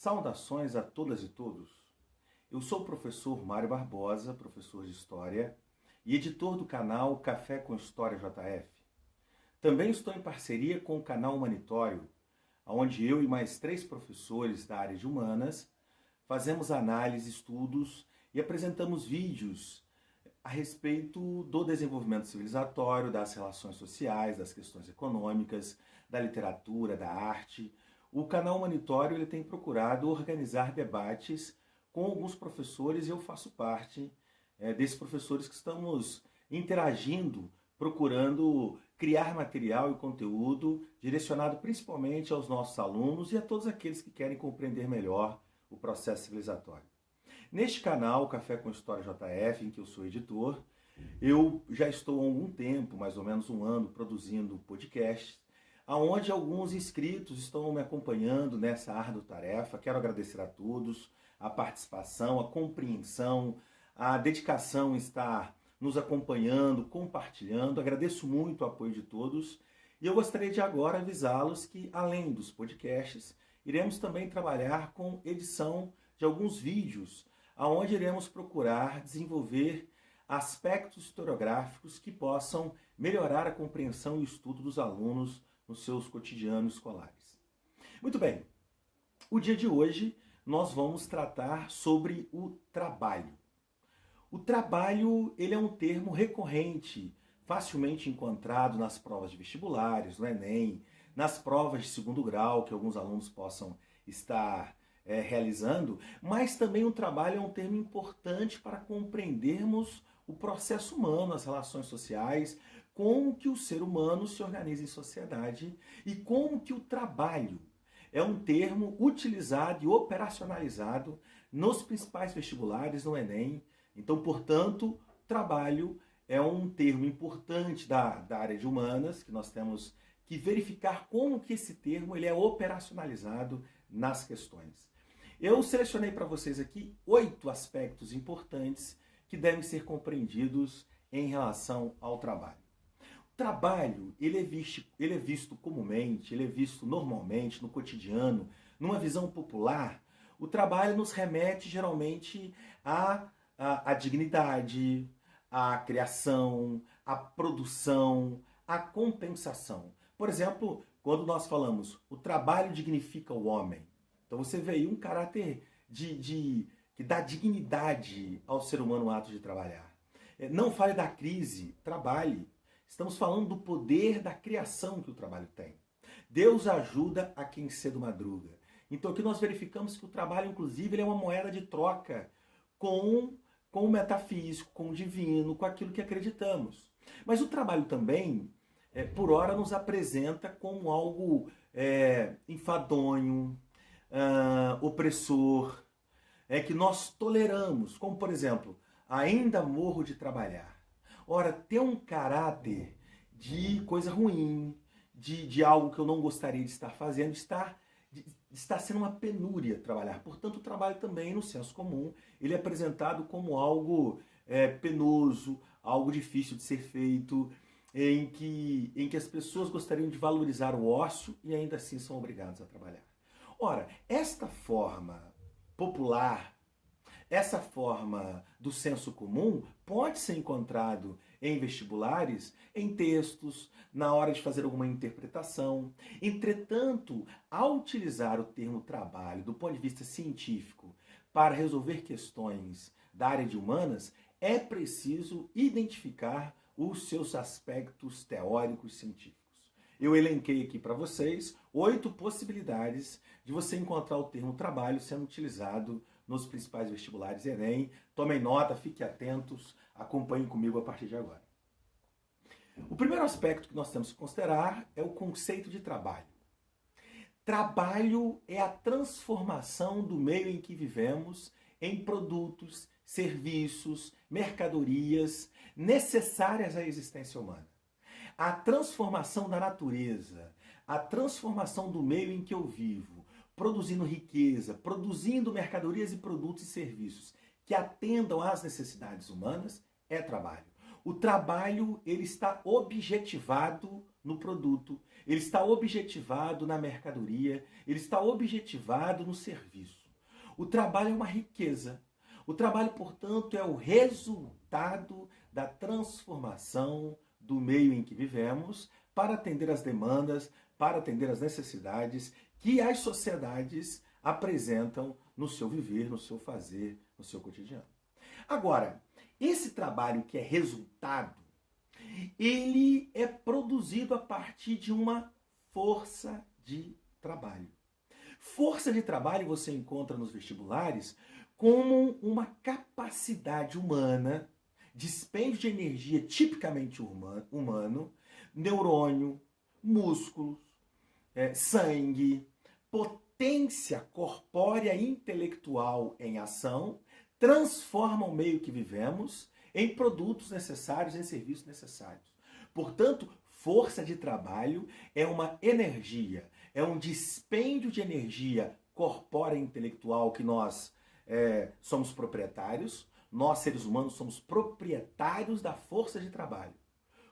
Saudações a todas e todos. Eu sou o professor Mário Barbosa, professor de História e editor do canal Café com História JF. Também estou em parceria com o canal Humanitório, onde eu e mais 3 professores da área de Humanas fazemos análise, estudos e apresentamos vídeos a respeito do desenvolvimento civilizatório, das relações sociais, das questões econômicas, da literatura, da arte. O canal Humanitório ele tem procurado organizar debates com alguns professores e eu faço parte desses professores que estamos interagindo, procurando criar material e conteúdo direcionado principalmente aos nossos alunos e a todos aqueles que querem compreender melhor o processo civilizatório. Neste canal, Café com História JF, em que eu sou editor, eu já estou há algum tempo, mais ou menos um ano, produzindo podcasts, onde alguns inscritos estão me acompanhando nessa árdua tarefa. Quero agradecer a todos a participação, a compreensão, a dedicação em estar nos acompanhando, compartilhando. Agradeço muito o apoio de todos e eu gostaria de agora avisá-los que, além dos podcasts, iremos também trabalhar com edição de alguns vídeos, onde iremos procurar desenvolver aspectos historiográficos que possam melhorar a compreensão e o estudo dos alunos nos seus cotidianos escolares. Muito bem, o dia de hoje nós vamos tratar sobre o trabalho. O trabalho ele é um termo recorrente, facilmente encontrado nas provas de vestibulares, no Enem, nas provas de segundo grau que alguns alunos possam estar realizando, mas também o trabalho é um termo importante para compreendermos o processo humano, as relações sociais, como que o ser humano se organiza em sociedade e como que o trabalho é um termo utilizado e operacionalizado nos principais vestibulares, no Enem. Então, portanto, trabalho é um termo importante da área de humanas, que nós temos que verificar como que esse termo ele é operacionalizado nas questões. Eu selecionei para vocês aqui 8 aspectos importantes que devem ser compreendidos em relação ao trabalho. O trabalho ele é visto comumente, ele é visto normalmente, no cotidiano, numa visão popular. O trabalho nos remete geralmente à dignidade, à criação, à produção, à compensação. Por exemplo, quando nós falamos o trabalho dignifica o homem, então você vê aí um caráter que dá dignidade ao ser humano o ato de trabalhar. Não fale da crise, trabalhe. Estamos falando do poder da criação que o trabalho tem. Deus ajuda a quem cedo madruga. Então aqui nós verificamos que o trabalho, inclusive, ele é uma moeda de troca com o metafísico, com o divino, com aquilo que acreditamos. Mas o trabalho também, por hora, nos apresenta como algo enfadonho, opressor, que nós toleramos, como por exemplo, ainda morro de trabalhar. Ora, ter um caráter de coisa ruim, de algo que eu não gostaria de estar fazendo, está sendo uma penúria trabalhar. Portanto, o trabalho também, no senso comum, ele é apresentado como algo penoso, algo difícil de ser feito, em que as pessoas gostariam de valorizar o ócio e ainda assim são obrigados a trabalhar. Ora, esta forma popular, essa forma do senso comum pode ser encontrado em vestibulares, em textos, na hora de fazer alguma interpretação. Entretanto, ao utilizar o termo trabalho do ponto de vista científico para resolver questões da área de humanas, é preciso identificar os seus aspectos teóricos científicos. Eu elenquei aqui para vocês 8 possibilidades de você encontrar o termo trabalho sendo utilizado nos principais vestibulares Enem. Tomem nota, fiquem atentos, acompanhem comigo a partir de agora. O primeiro aspecto que nós temos que considerar é o conceito de trabalho. Trabalho é a transformação do meio em que vivemos em produtos, serviços, mercadorias necessárias à existência humana. A transformação da natureza, a transformação do meio em que eu vivo, produzindo riqueza, produzindo mercadorias e produtos e serviços que atendam às necessidades humanas, é trabalho. o trabalho ele está objetivado no produto, ele está objetivado na mercadoria, ele está objetivado no serviço. O trabalho é uma riqueza. O trabalho, portanto, é o resultado da transformação do meio em que vivemos para atender às demandas, para atender às necessidades que as sociedades apresentam no seu viver, no seu fazer, no seu cotidiano. Agora, esse trabalho que é resultado, ele é produzido a partir de uma força de trabalho. Força de trabalho você encontra nos vestibulares como uma capacidade humana, dispêndio de energia tipicamente humano, neurônio, músculos, sangue, potência corpórea e intelectual em ação, transforma o meio que vivemos em produtos necessários, em serviços necessários. Portanto, força de trabalho é uma energia, é um dispêndio de energia corpórea e intelectual que nós somos proprietários, nós seres humanos somos proprietários da força de trabalho.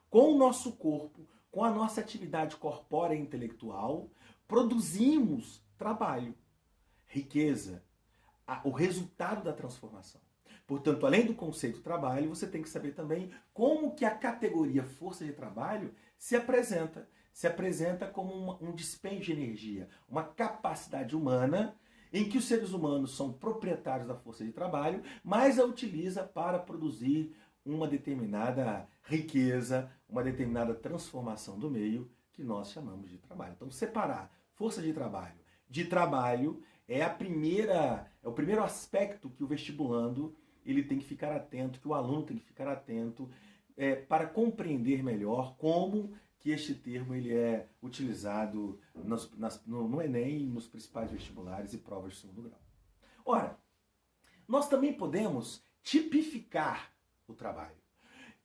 Com o nosso corpo, com a nossa atividade corpórea e intelectual, produzimos trabalho, riqueza, o resultado da transformação. Portanto, além do conceito trabalho, você tem que saber também como que a categoria força de trabalho se apresenta. Se apresenta como um dispêndio de energia, uma capacidade humana em que os seres humanos são proprietários da força de trabalho, mas a utiliza para produzir uma determinada riqueza, uma determinada transformação do meio que nós chamamos de trabalho. Então, separar força de trabalho é o primeiro aspecto que o vestibulando ele tem que ficar atento, que o aluno tem que ficar atento para compreender melhor como que este termo ele é utilizado no Enem e nos principais vestibulares e provas de segundo grau. Ora, nós também podemos tipificar o trabalho.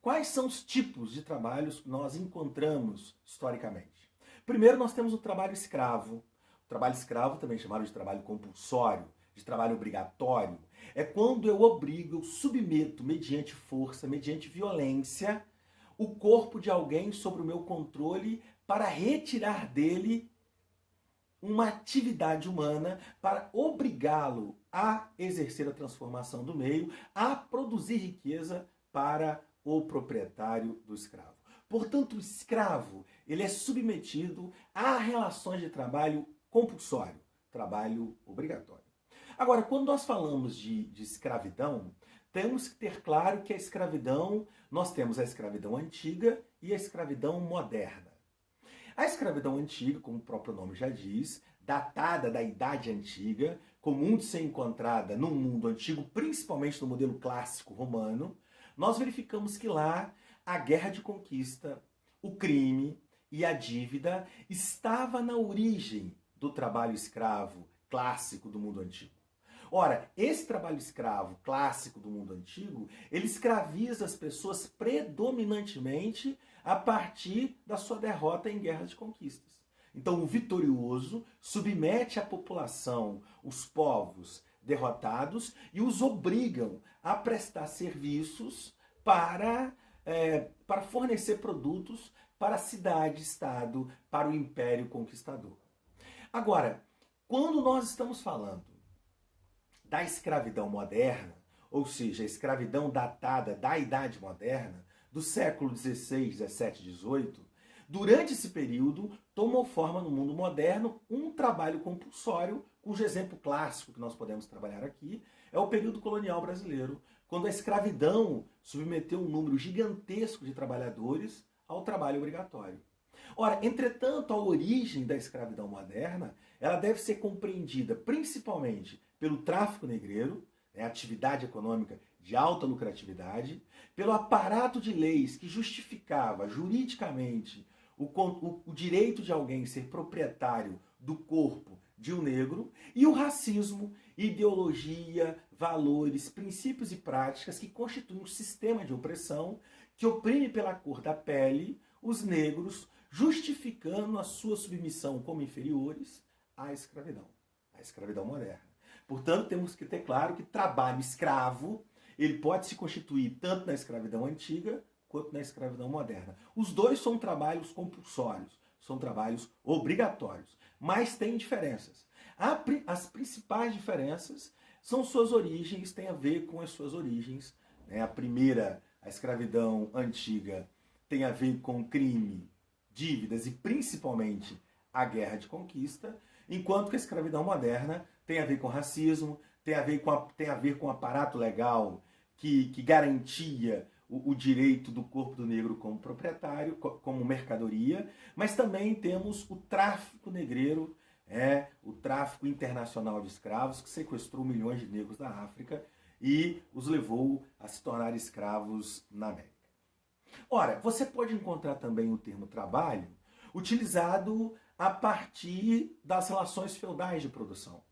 Quais são os tipos de trabalhos que nós encontramos historicamente? Primeiro, nós temos o trabalho escravo. O trabalho escravo, também chamado de trabalho compulsório, de trabalho obrigatório, é quando eu obrigo, eu submeto, mediante força, mediante violência, o corpo de alguém sobre o meu controle para retirar dele uma atividade humana, para obrigá-lo a exercer a transformação do meio, a produzir riqueza para o proprietário do escravo. Portanto, o escravo ele é submetido a relações de trabalho compulsório, trabalho obrigatório. Agora, quando nós falamos de escravidão, temos que ter claro que a escravidão, nós temos a escravidão antiga e a escravidão moderna. A escravidão antiga, como o próprio nome já diz, datada da Idade Antiga, comum de ser encontrada no mundo antigo, principalmente no modelo clássico romano, nós verificamos que lá a guerra de conquista, o crime e a dívida estava na origem do trabalho escravo clássico do mundo antigo. Ora, esse trabalho escravo clássico do mundo antigo, ele escraviza as pessoas predominantemente a partir da sua derrota em guerras de conquistas. Então, o vitorioso submete a população, os povos derrotados, e os obrigam a prestar serviços para fornecer produtos para a cidade, estado, para o império conquistador. Agora, quando nós estamos falando da escravidão moderna, ou seja, a escravidão datada da Idade Moderna, do século XVI, XVII, XVIII, durante esse período tomou forma no mundo moderno um trabalho compulsório, cujo exemplo clássico que nós podemos trabalhar aqui é o período colonial brasileiro, quando a escravidão submeteu um número gigantesco de trabalhadores ao trabalho obrigatório. Ora, entretanto, a origem da escravidão moderna, ela deve ser compreendida principalmente pelo tráfico negreiro, atividade econômica de alta lucratividade, pelo aparato de leis que justificava juridicamente o direito de alguém ser proprietário do corpo de um negro, e o racismo, ideologia, valores, princípios e práticas que constituem um sistema de opressão que oprime pela cor da pele os negros, justificando a sua submissão como inferiores à escravidão moderna. Portanto, temos que ter claro que trabalho escravo, ele pode se constituir tanto na escravidão antiga quanto na escravidão moderna. Os dois são trabalhos compulsórios, são trabalhos obrigatórios, mas tem diferenças. As principais diferenças são suas origens, têm a ver com as suas origens. Né? A primeira, a escravidão antiga, tem a ver com crime, dívidas e principalmente a guerra de conquista, enquanto que a escravidão moderna tem a ver com racismo, tem a ver com o aparato legal que garantia o direito do corpo do negro como proprietário, como mercadoria, mas também temos o tráfico negreiro, o tráfico internacional de escravos, que sequestrou milhões de negros da África e os levou a se tornar escravos na América. Ora, você pode encontrar também o termo trabalho utilizado a partir das relações feudais de produção.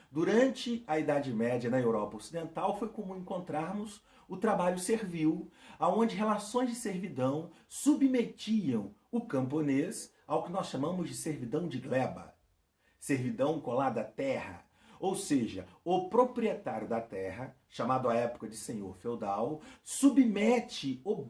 Durante a Idade Média na Europa Ocidental foi comum encontrarmos o trabalho servil, onde relações de servidão submetiam o camponês ao que nós chamamos de servidão de gleba, servidão colada à terra. Ou seja, o proprietário da terra, chamado à época de senhor feudal, submete o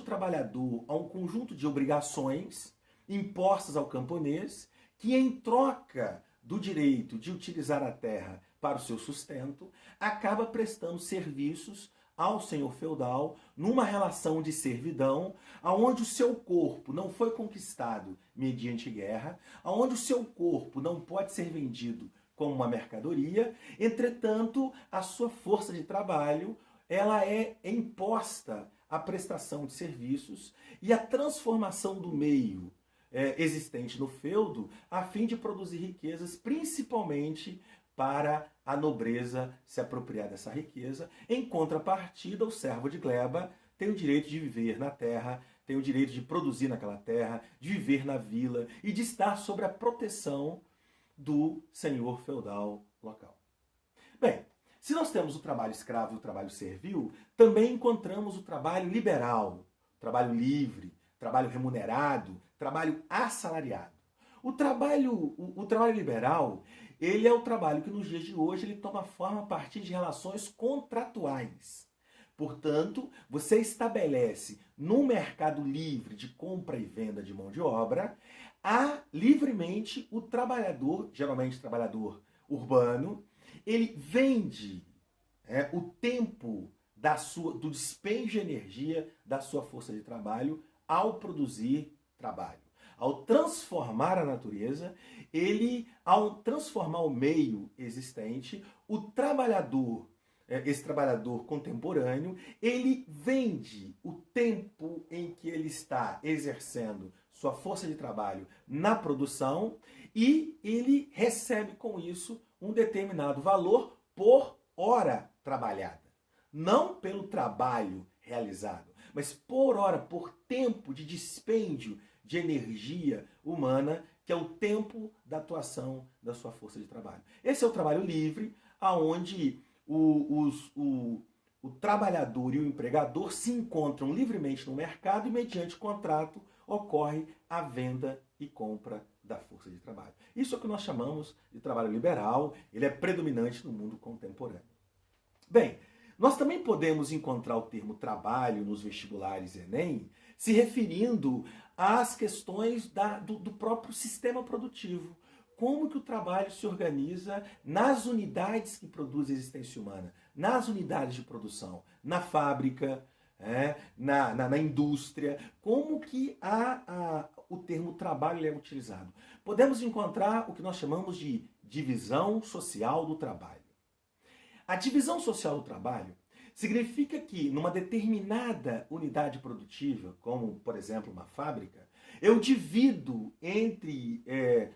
trabalhador a um conjunto de obrigações impostas ao camponês, que em troca do direito de utilizar a terra para o seu sustento, acaba prestando serviços ao senhor feudal numa relação de servidão, onde o seu corpo não foi conquistado mediante guerra, onde o seu corpo não pode ser vendido como uma mercadoria, entretanto, a sua força de trabalho ela é imposta à prestação de serviços e à transformação do meio existente no feudo, a fim de produzir riquezas, principalmente para a nobreza se apropriar dessa riqueza. Em contrapartida, o servo de gleba tem o direito de viver na terra, tem o direito de produzir naquela terra, de viver na vila e de estar sob a proteção do senhor feudal local. Bem, se nós temos o trabalho escravo e o trabalho servil, também encontramos o trabalho liberal, o trabalho livre, trabalho remunerado, trabalho assalariado. O trabalho liberal, ele é o trabalho que nos dias de hoje ele toma forma a partir de relações contratuais. Portanto, você estabelece no mercado livre de compra e venda de mão de obra, livremente o trabalhador, geralmente trabalhador urbano, ele vende o tempo do dispêndio de energia da sua força de trabalho ao produzir trabalho. Ao transformar a natureza, ao transformar o meio existente, o trabalhador, esse trabalhador contemporâneo, ele vende o tempo em que ele está exercendo sua força de trabalho na produção e ele recebe com isso um determinado valor por hora trabalhada. Não pelo trabalho realizado, mas por hora, por tempo de dispêndio de energia humana, que é o tempo da atuação da sua força de trabalho. Esse é o trabalho livre, onde o trabalhador e o empregador se encontram livremente no mercado e, mediante contrato, ocorre a venda e compra da força de trabalho. Isso é o que nós chamamos de trabalho liberal, ele é predominante no mundo contemporâneo. Bem, nós também podemos encontrar o termo trabalho nos vestibulares Enem, se referindo às questões do próprio sistema produtivo. Como que o trabalho se organiza nas unidades que produzem a existência humana, nas unidades de produção, na fábrica, na indústria, como que o termo trabalho é utilizado. Podemos encontrar o que nós chamamos de divisão social do trabalho. A divisão social do trabalho significa que, numa determinada unidade produtiva, como, por exemplo, uma fábrica, eu divido entre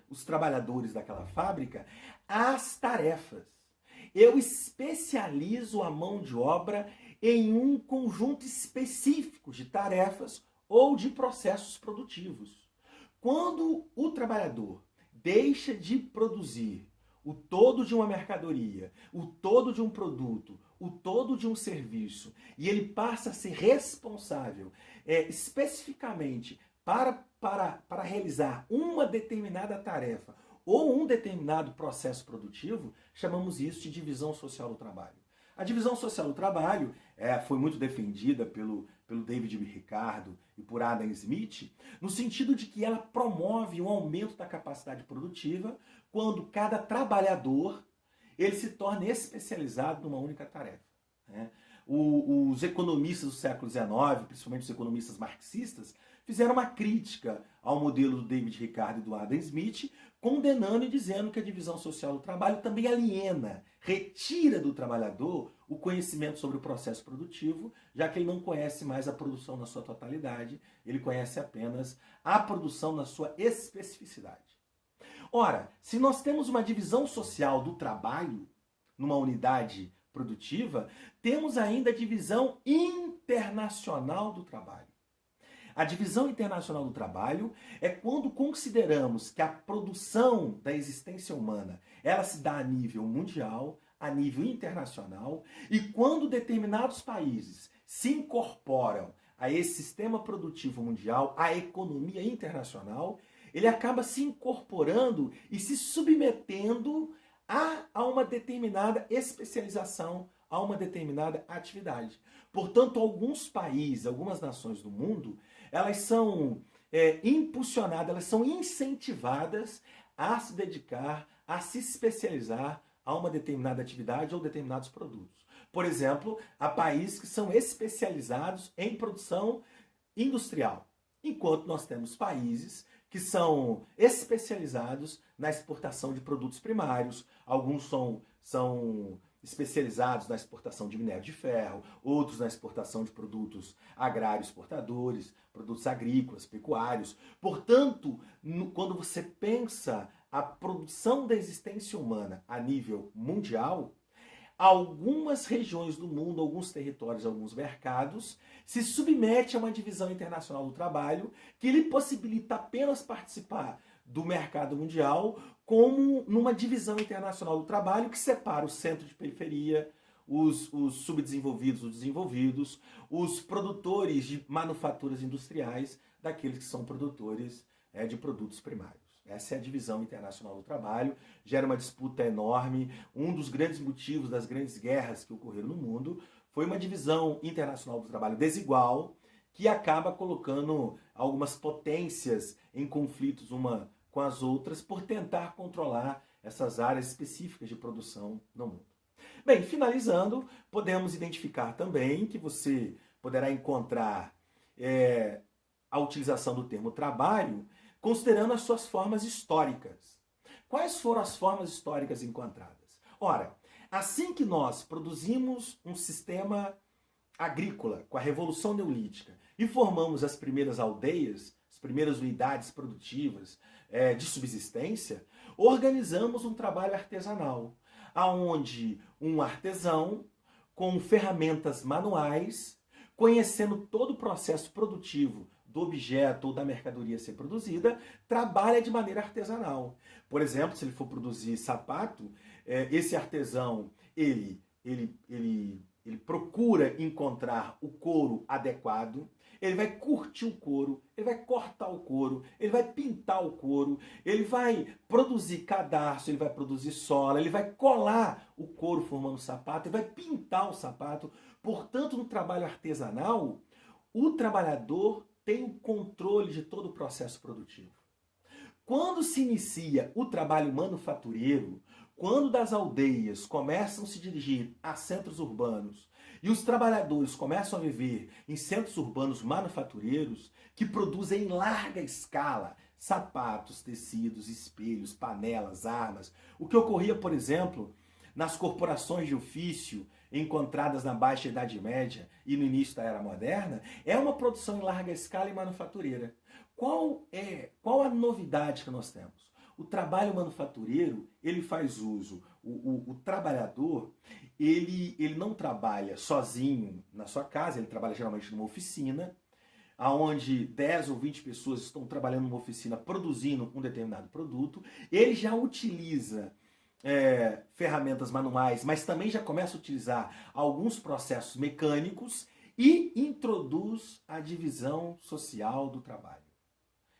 os trabalhadores daquela fábrica as tarefas. Eu especializo a mão de obra em um conjunto específico de tarefas ou de processos produtivos. Quando o trabalhador deixa de produzir o todo de uma mercadoria, o todo de um produto, o todo de um serviço, e ele passa a ser responsável especificamente para realizar uma determinada tarefa ou um determinado processo produtivo, chamamos isso de divisão social do trabalho. A divisão social do trabalho foi muito defendida pelo David Ricardo e por Adam Smith, no sentido de que ela promove um aumento da capacidade produtiva quando cada trabalhador ele se torna especializado numa única tarefa. Né? Os economistas do século XIX, principalmente os economistas marxistas, fizeram uma crítica ao modelo do David Ricardo e do Adam Smith, condenando e dizendo que a divisão social do trabalho também aliena, retira do trabalhador o conhecimento sobre o processo produtivo, já que ele não conhece mais a produção na sua totalidade, ele conhece apenas a produção na sua especificidade. Ora, se nós temos uma divisão social do trabalho numa unidade produtiva, temos ainda a divisão internacional do trabalho. A divisão internacional do trabalho é quando consideramos que a produção da existência humana ela se dá a nível mundial, a nível internacional, e quando determinados países se incorporam a esse sistema produtivo mundial, à economia internacional, ele acaba se incorporando e se submetendo a uma determinada especialização, a uma determinada atividade. Portanto, alguns países, algumas nações do mundo, elas são impulsionadas, elas são incentivadas a se dedicar, a se especializar a uma determinada atividade ou determinados produtos. Por exemplo, há países que são especializados em produção industrial, enquanto nós temos países que são especializados na exportação de produtos primários, alguns são especializados na exportação de minério de ferro, outros na exportação de produtos agrários exportadores, produtos agrícolas, pecuários. Portanto, quando você pensa a produção da existência humana a nível mundial, algumas regiões do mundo, alguns territórios, alguns mercados, se submete a uma divisão internacional do trabalho que lhe possibilita apenas participar do mercado mundial como numa divisão internacional do trabalho que separa o centro de periferia, os subdesenvolvidos dos desenvolvidos, os produtores de manufaturas industriais daqueles que são produtores de produtos primários. Essa é a divisão internacional do trabalho, gera uma disputa enorme. Um dos grandes motivos das grandes guerras que ocorreram no mundo foi uma divisão internacional do trabalho desigual, que acaba colocando algumas potências em conflitos uma com as outras por tentar controlar essas áreas específicas de produção no mundo. Bem, finalizando, podemos identificar também que você poderá encontrar a utilização do termo trabalho considerando as suas formas históricas. Quais foram as formas históricas encontradas? Ora, assim que nós produzimos um sistema agrícola com a Revolução Neolítica e formamos as primeiras aldeias, as primeiras unidades produtivas de subsistência, organizamos um trabalho artesanal, aonde um artesão, com ferramentas manuais, conhecendo todo o processo produtivo do objeto ou da mercadoria a ser produzida, trabalha de maneira artesanal. Por exemplo, se ele for produzir sapato, esse artesão, ele procura encontrar o couro adequado, ele vai curtir o couro, ele vai cortar o couro, ele vai pintar o couro, ele vai produzir cadarço, ele vai produzir sola, ele vai colar o couro formando o sapato, ele vai pintar o sapato. Portanto, no trabalho artesanal, o trabalhador tem o controle de todo o processo produtivo. Quando se inicia o trabalho manufatureiro, quando das aldeias começam a se dirigir a centros urbanos e os trabalhadores começam a viver em centros urbanos manufatureiros que produzem em larga escala sapatos, tecidos, espelhos, panelas, armas, o que ocorria, por exemplo, nas corporações de ofício encontradas na Baixa Idade Média e no início da Era Moderna, é uma produção em larga escala e manufatureira. Qual a novidade que nós temos? O trabalho manufatureiro, ele faz uso, o trabalhador, ele não trabalha sozinho na sua casa, ele trabalha geralmente numa oficina, onde 10 ou 20 pessoas estão trabalhando numa oficina produzindo um determinado produto, ele já utiliza ferramentas manuais, mas também já começa a utilizar alguns processos mecânicos e introduz a divisão social do trabalho.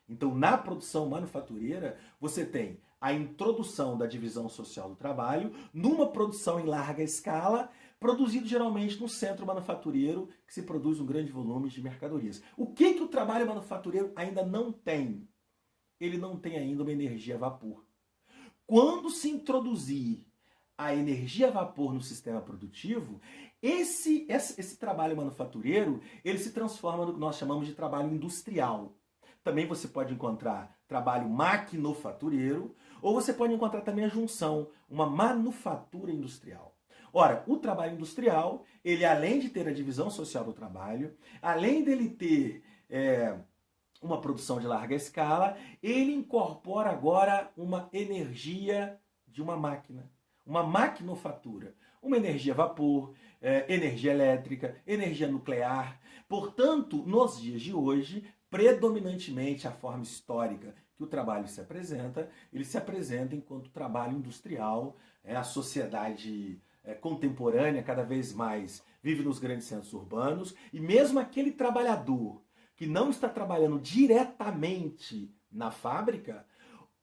Então, na produção manufatureira, você tem a introdução da divisão social do trabalho numa produção em larga escala, produzido geralmente no centro manufatureiro, que se produz um grande volume de mercadorias. O que o trabalho manufatureiro ainda não tem? Ele não tem ainda uma energia a vapor. Quando se introduzir a energia a vapor no sistema produtivo, esse trabalho manufatureiro, ele se transforma no que nós chamamos de trabalho industrial. Também você pode encontrar trabalho maquinofatureiro, ou você pode encontrar também a junção, uma manufatura industrial. Ora, o trabalho industrial, ele além de ter a divisão social do trabalho, além dele ter uma produção de larga escala, ele incorpora agora uma energia de uma máquina. Uma maquinofatura, uma energia a vapor, energia elétrica, energia nuclear. Portanto, nos dias de hoje, predominantemente a forma histórica que o trabalho se apresenta, ele se apresenta enquanto trabalho industrial. A sociedade contemporânea cada vez mais vive nos grandes centros urbanos, e mesmo aquele trabalhador que não está trabalhando diretamente na fábrica,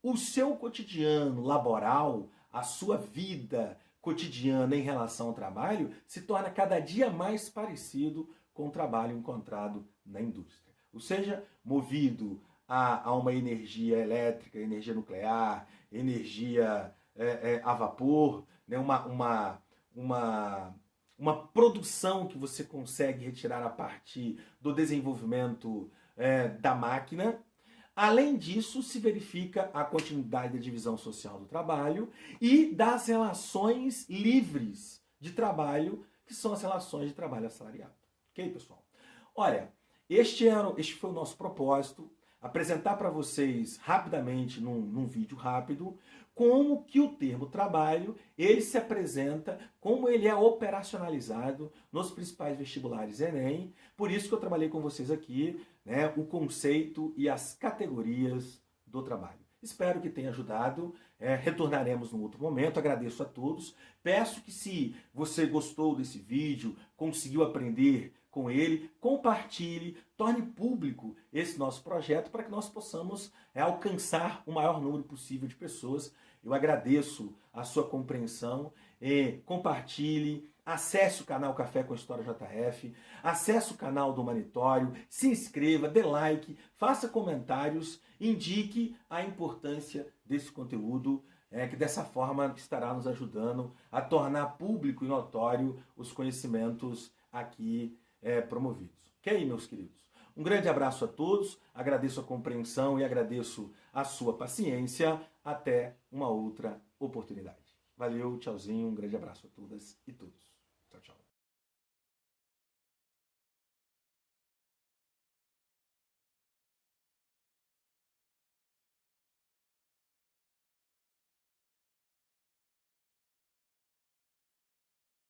o seu cotidiano laboral, a sua vida cotidiana em relação ao trabalho se torna cada dia mais parecido com o trabalho encontrado na indústria. Ou seja, movido a uma energia elétrica, energia nuclear, energia a vapor, né? Uma produção que você consegue retirar a partir do desenvolvimento da máquina. Além disso, se verifica a continuidade da divisão social do trabalho e das relações livres de trabalho, que são as relações de trabalho assalariado. Ok, pessoal? Olha, este foi o nosso propósito, apresentar para vocês rapidamente, num vídeo rápido, como que o termo trabalho, ele se apresenta, como ele é operacionalizado nos principais vestibulares Enem. Por isso que eu trabalhei com vocês aqui, né, o conceito e as categorias do trabalho. Espero que tenha ajudado. Retornaremos num outro momento. Agradeço a todos. Peço que, se você gostou desse vídeo, conseguiu aprender com ele, compartilhe, torne público esse nosso projeto para que nós possamos alcançar o maior número possível de pessoas. Eu agradeço a sua compreensão. Compartilhe, acesse o canal Café com História JF, acesse o canal do Humanitório, se inscreva, dê like, faça comentários, indique a importância desse conteúdo, que dessa forma estará nos ajudando a tornar público e notório os conhecimentos aqui promovidos. Ok, meus queridos? Um grande abraço a todos, agradeço a compreensão e agradeço a sua paciência. Até uma outra oportunidade. Valeu, tchauzinho, um grande abraço a todas e todos. Tchau, tchau.